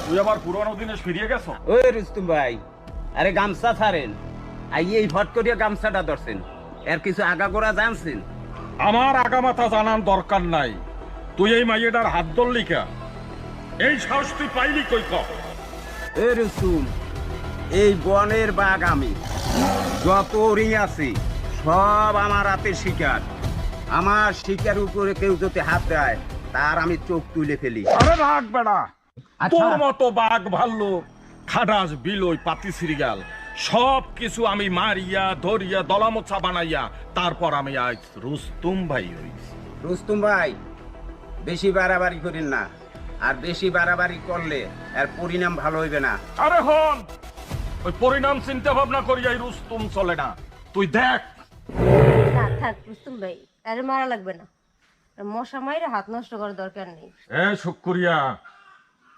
তুই আবার পুরনো দিনে ফিরিয়ে গেছ? ওই রুস্তুম ভাই, আরে গামছা ছাড়েন, এই ফট করিয়া গামছাটা ধরছেন, এর কিছু আগাগোড়া জানছেন? আমার আগামাথা জানার দরকার নাই। তুই এই মাইয়েটার হাত ধরলি কে? এই সাহস তুই পাইলি কই ক? এ রুস্তুম, এই বনের বাঘ আমি, যত রিং আছে সব আমার হাতের শিকার। আমার শিকার উপরে কেউ যদি হাত দেয় তার আমি চোখ তুলে ফেলি। আরে রাখ বেড়া, আচ্ছা। তোর মতো বাঘ ভাল্লুক খাডাস বিলই পাতি সিরিগাল সব কিছু আমি মারিয়া ধরিয়া দলামোচা বানাইয়া তারপর আমি আজ রুস্তুম ভাই হইছি। রুস্তুম ভাই, বেশি বাড়াবাড়ি করেন না, আর বেশি বাড়াবাড়ি করলে এর পরিণাম ভালো হইবে না। আরে হন, ওই পরিণাম চিন্তা ভাবনা করিয়াই রুস্তুম চলে না। তুই দেখ। না থাক রুস্তুম ভাই, আরে মারা লাগবে না। মশা মাইরে হাত নষ্ট করার দরকার নেই। এ শুক্রিয়া,